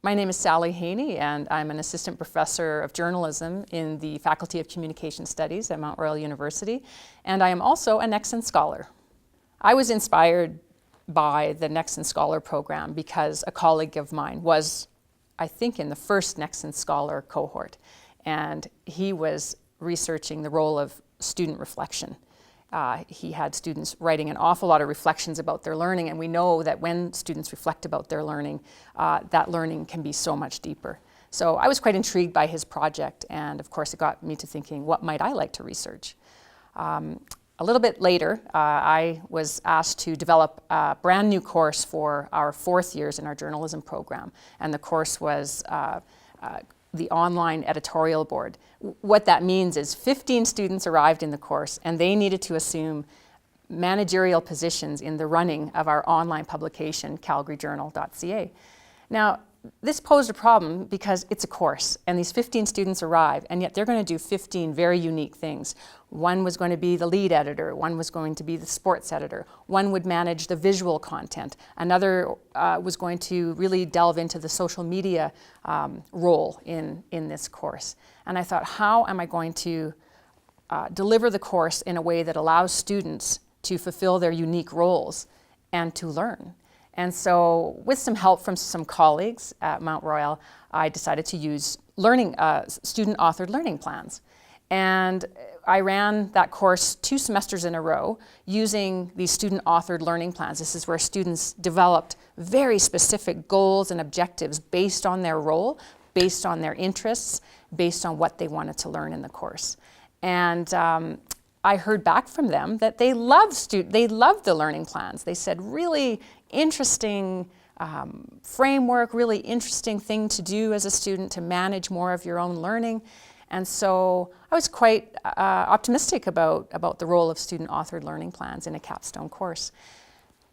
My name is Sally Haney, and I'm an assistant professor of journalism in the Faculty of Communication Studies at Mount Royal University, and I am also a Nexen Scholar. I was inspired by the Nexen Scholar program because a colleague of mine was, I think, in the first Nexen Scholar cohort, and he was researching the role of student reflection. He had students writing an awful lot of reflections about their learning, and we know that when students reflect about their learning, that learning can be so much deeper. So I was quite intrigued by his project, and of course it got me to thinking, what might I like to research? A little bit later, I was asked to develop a brand new course for our fourth years in our journalism program, and the course was the online editorial board. What that means is 15 students arrived in the course and they needed to assume managerial positions in the running of our online publication, calgaryjournal.ca. Now, this posed a problem because it's a course and these 15 students arrive, and yet they're going to do 15 very unique things. One was going to be the lead editor, one was going to be the sports editor, one would manage the visual content, another was going to really delve into the social media role in this course. And I thought, how am I going to deliver the course in a way that allows students to fulfill their unique roles and to learn? And so with some help from some colleagues at Mount Royal, I decided to use student-authored learning plans. And I ran that course 2 semesters in a row using these student-authored learning plans. This is where students developed very specific goals and objectives based on their role, based on their interests, based on what they wanted to learn in the course. And I heard back from them that they loved the learning plans. They said, really interesting framework, really interesting thing to do as a student to manage more of your own learning. And so I was quite optimistic about the role of student-authored learning plans in a capstone course.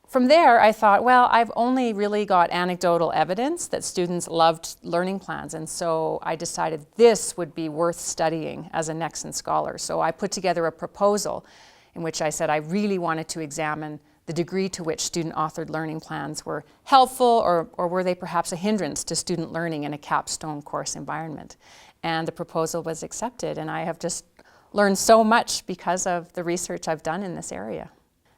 From there, I thought, well, I've only really got anecdotal evidence that students loved learning plans, and so I decided this would be worth studying as a Nexen Scholar. So I put together a proposal in which I said I really wanted to examine the degree to which student-authored learning plans were helpful, or were they perhaps a hindrance to student learning in a capstone course environment. And the proposal was accepted, and I have just learned so much because of the research I've done in this area.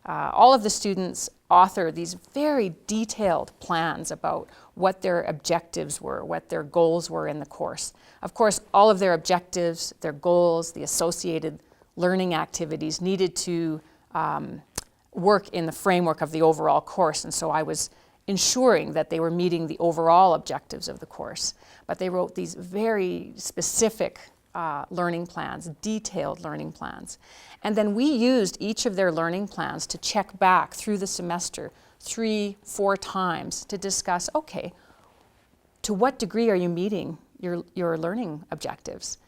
All of the students author these very detailed plans about what their objectives were, what their goals were in the course. Of course, all of their objectives, their goals, the associated learning activities needed to work in the framework of the overall course, and so I was ensuring that they were meeting the overall objectives of the course. But they wrote these very specific learning plans, detailed learning plans. And then we used each of their learning plans to check back through the semester 3-4 times to discuss, okay, to what degree are you meeting your learning objectives?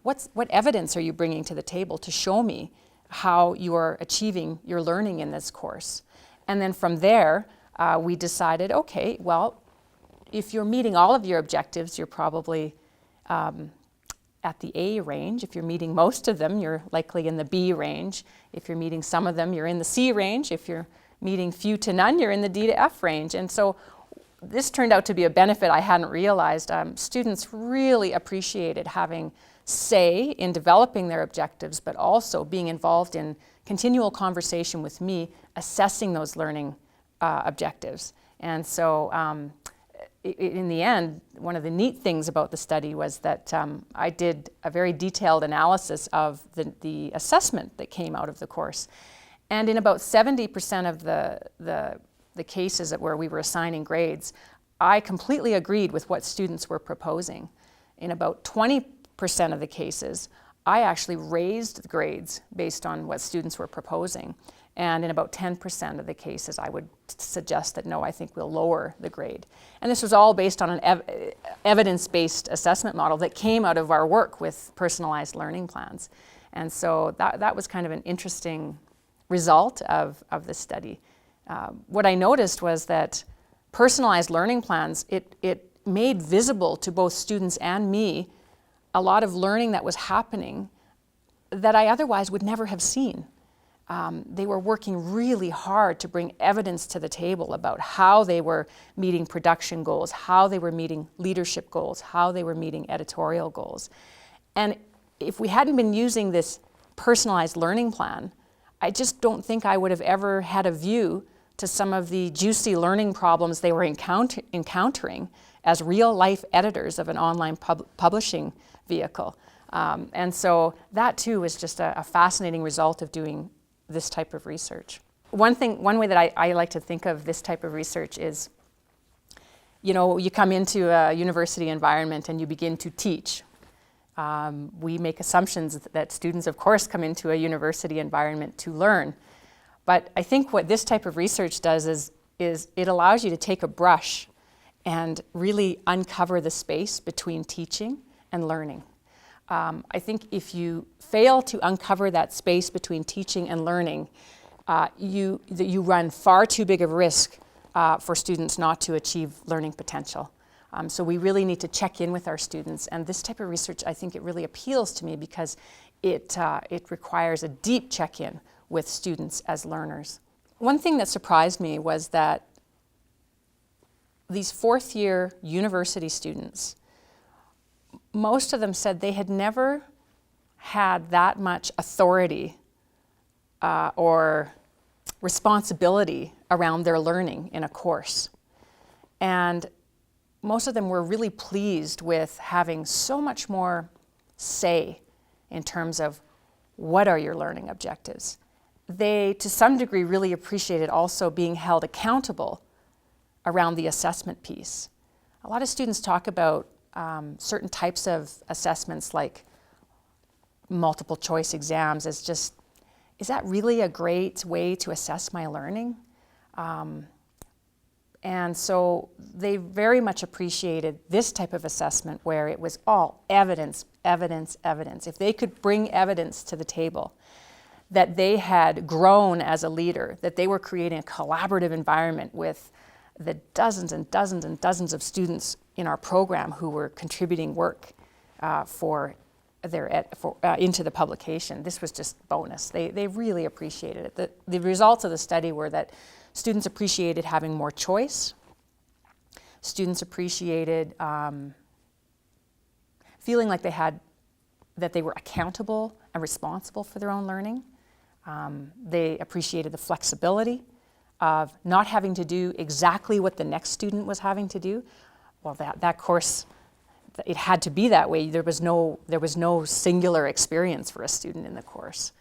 What evidence are you bringing to the table to show me how you are achieving your learning in this course? And then from there, we decided, okay, well, if you're meeting all of your objectives, you're probably at the A range. If you're meeting most of them, you're likely in the B range. If you're meeting some of them, you're in the C range. If you're meeting few to none, you're in the D to F range. And so this turned out to be a benefit I hadn't realized. Students really appreciated having say in developing their objectives, but also being involved in continual conversation with me, assessing those learning objectives. And so in the end, one of the neat things about the study was that I did a very detailed analysis of the assessment that came out of the course. And in about 70% of the cases where we were assigning grades, I completely agreed with what students were proposing. In about 20% of the cases, I actually raised the grades based on what students were proposing. And in about 10% of the cases, I would suggest that, no, I think we'll lower the grade. And this was all based on an evidence-based assessment model that came out of our work with personalized learning plans. And so that was kind of an interesting result of the study. What I noticed was that personalized learning plans, it made visible to both students and me a lot of learning that was happening that I otherwise would never have seen. they were working really hard to bring evidence to the table about how they were meeting production goals, how they were meeting leadership goals, how they were meeting editorial goals. And if we hadn't been using this personalized learning plan, I just don't think I would have ever had a view to some of the juicy learning problems they were encountering as real-life editors of an online publishing vehicle. And so that too was just a fascinating result of doing this type of research. One way that I like to think of this type of research is, you come into a university environment and you begin to teach. We make assumptions that students, of course, come into a university environment to learn. But I think what this type of research does is it allows you to take a brush and really uncover the space between teaching and learning. I think if you fail to uncover that space between teaching and learning, you run far too big of a risk for students not to achieve learning potential. So we really need to check in with our students, and this type of research, I think it really appeals to me because it requires a deep check-in with students as learners. One thing that surprised me was that these fourth-year university students, most of them said they had never had that much authority or responsibility around their learning in a course. And most of them were really pleased with having so much more say in terms of what are your learning objectives. They, to some degree, really appreciated also being held accountable around the assessment piece. A lot of students talk about certain types of assessments like multiple choice exams as just, is that really a great way to assess my learning? And so they very much appreciated this type of assessment where it was all evidence, evidence, evidence. If they could bring evidence to the table that they had grown as a leader, that they were creating a collaborative environment with the dozens and dozens and dozens of students in our program who were contributing work into the publication. This was just bonus. They really appreciated it. The results of the study were that students appreciated having more choice. Students appreciated feeling like that they were accountable and responsible for their own learning. They appreciated the flexibility of not having to do exactly what the next student was having to do. Well, that course, it had to be that way. There was no singular experience for a student in the course.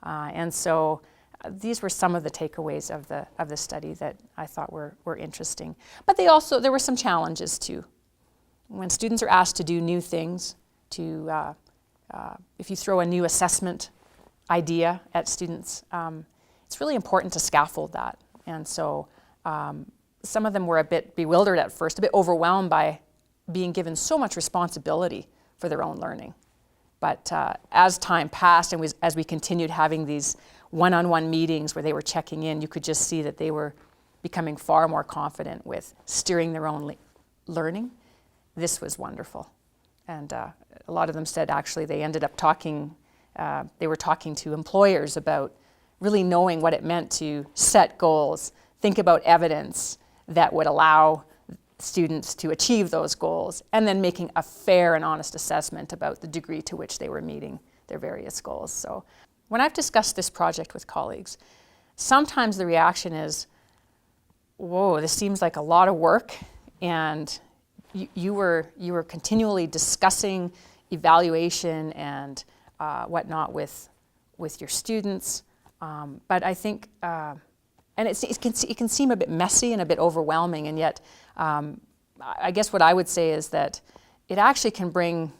And so these were some of the takeaways of the study that I thought were interesting. But there were some challenges too. When students are asked to do new things, if you throw a new assessment idea at students, it's really important to scaffold that. And so some of them were a bit bewildered at first, a bit overwhelmed by being given so much responsibility for their own learning. But as time passed and as we continued having these one-on-one meetings where they were checking in, you could just see that they were becoming far more confident with steering their own learning. This was wonderful. And a lot of them said actually they ended up they were talking to employers about really knowing what it meant to set goals, think about evidence that would allow students to achieve those goals, and then making a fair and honest assessment about the degree to which they were meeting their various goals. So when I've discussed this project with colleagues, sometimes the reaction is, whoa, this seems like a lot of work, and you were continually discussing evaluation and whatnot with your students. But I think, and it can seem a bit messy and a bit overwhelming, and yet I guess what I would say is that it actually can bring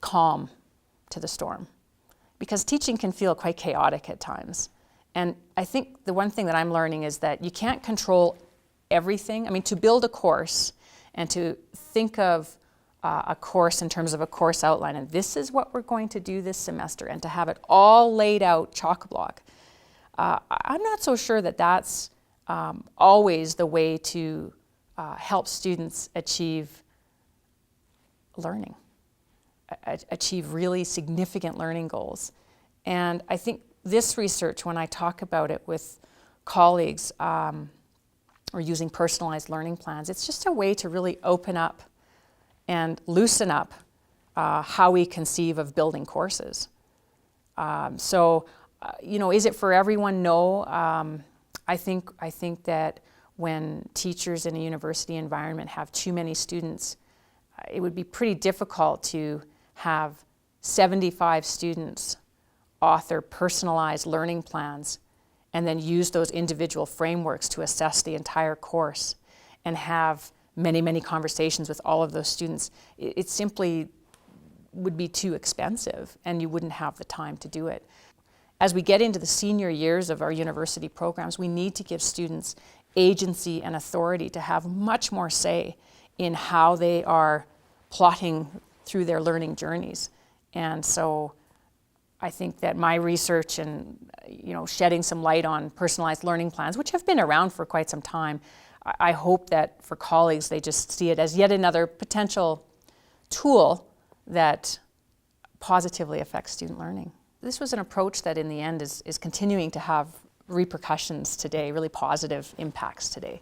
calm to the storm, because teaching can feel quite chaotic at times. And I think the one thing that I'm learning is that you can't control everything. I mean, to build a course and to think of a course in terms of a course outline, and this is what we're going to do this semester, and to have it all laid out chock-a-block. I'm not so sure that that's always the way to help students achieve learning, achieve really significant learning goals. And I think this research, when I talk about it with colleagues or using personalized learning plans, it's just a way to really open up and loosen up how we conceive of building courses. Is it for everyone? No. I think that when teachers in a university environment have too many students, it would be pretty difficult to have 75 students author personalized learning plans and then use those individual frameworks to assess the entire course and have many, many conversations with all of those students. It simply would be too expensive and you wouldn't have the time to do it. As we get into the senior years of our university programs, we need to give students agency and authority to have much more say in how they are plotting through their learning journeys. And so I think that my research and shedding some light on personalized learning plans, which have been around for quite some time, I hope that for colleagues they just see it as yet another potential tool that positively affects student learning. This was an approach that in the end is continuing to have repercussions today, really positive impacts today.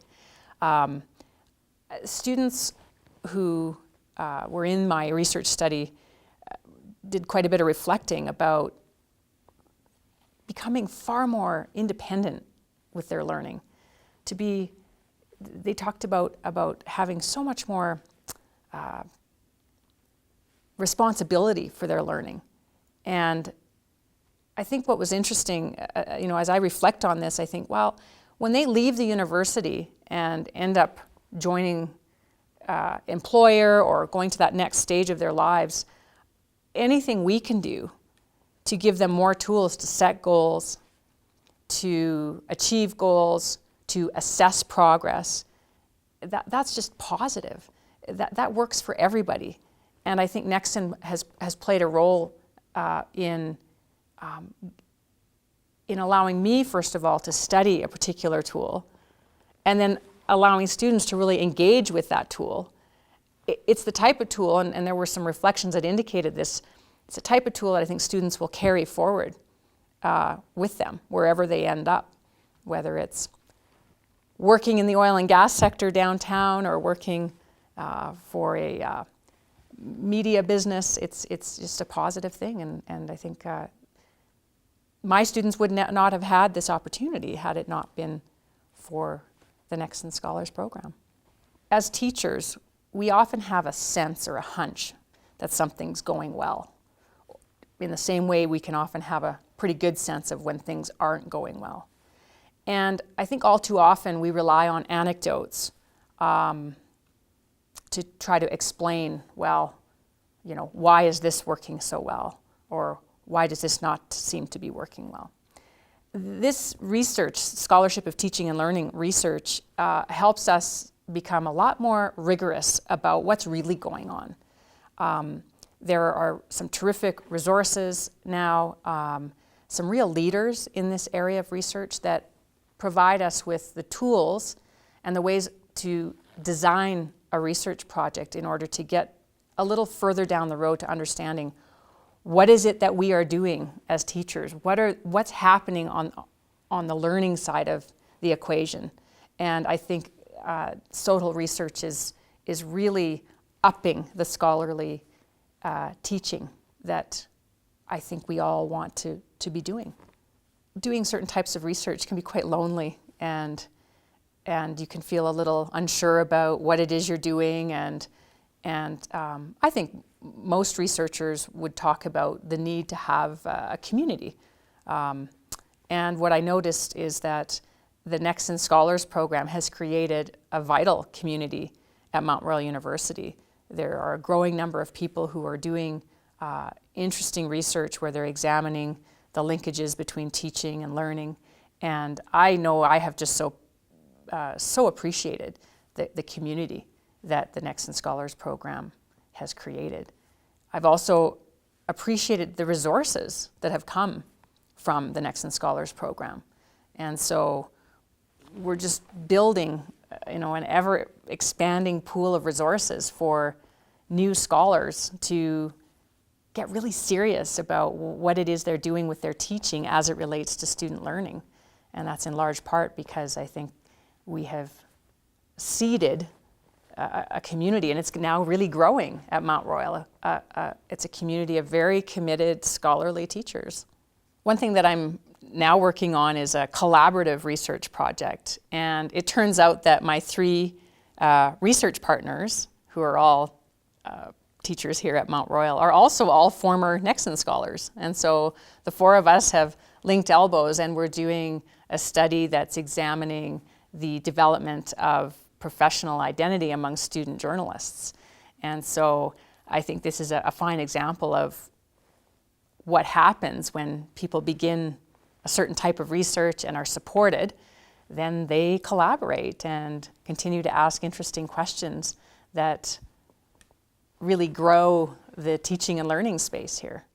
Students who were in my research study did quite a bit of reflecting about becoming far more independent with their learning. They talked about having so much more responsibility for their learning. And I think what was interesting, as I reflect on this, I think, well, when they leave the university and end up joining employer or going to that next stage of their lives, anything we can do to give them more tools to set goals, to achieve goals, to assess progress, that's just positive. That works for everybody. And I think Nexen has played a role in allowing me, first of all, to study a particular tool, and then allowing students to really engage with that tool. It's the type of tool, and there were some reflections that indicated this, it's a type of tool that I think students will carry forward with them wherever they end up, whether it's working in the oil and gas sector downtown or working for a media business. It's just a positive thing, and I think my students would not have had this opportunity had it not been for the Nexen Scholars Program. As teachers, we often have a sense or a hunch that something's going well. In the same way, we can often have a pretty good sense of when things aren't going well. And I think all too often we rely on anecdotes to try to explain, well, why is this working so well? Or why does this not seem to be working well? This research, Scholarship of Teaching and Learning research, helps us become a lot more rigorous about what's really going on. There are some terrific resources now, some real leaders in this area of research that provide us with the tools and the ways to design a research project in order to get a little further down the road to understanding what is it that we are doing as teachers? What's happening on the learning side of the equation? And I think SOTL research is really upping the scholarly teaching that I think we all want to be doing. Doing certain types of research can be quite lonely, and you can feel a little unsure about what it is you're doing, and I think most researchers would talk about the need to have a community. And what I noticed is that the Nexen Scholars Program has created a vital community at Mount Royal University. There are a growing number of people who are doing interesting research where they're examining the linkages between teaching and learning. And I know I have just so appreciated the community that the Nexen Scholars Program has created. I've also appreciated the resources that have come from the Nexen Scholars Program. And so we're just building an ever expanding pool of resources for new scholars to get really serious about what it is they're doing with their teaching as it relates to student learning. And that's in large part because I think we have seeded a community, and it's now really growing at Mount Royal. It's a community of very committed scholarly teachers. One thing that I'm now working on is a collaborative research project, and it turns out that my 3 research partners, who are all teachers here at Mount Royal, are also all former Nexen scholars. And so the 4 of us have linked elbows, and we're doing a study that's examining the development of professional identity among student journalists. And so I think this is a fine example of what happens when people begin a certain type of research and are supported. Then they collaborate and continue to ask interesting questions that really grow the teaching and learning space here.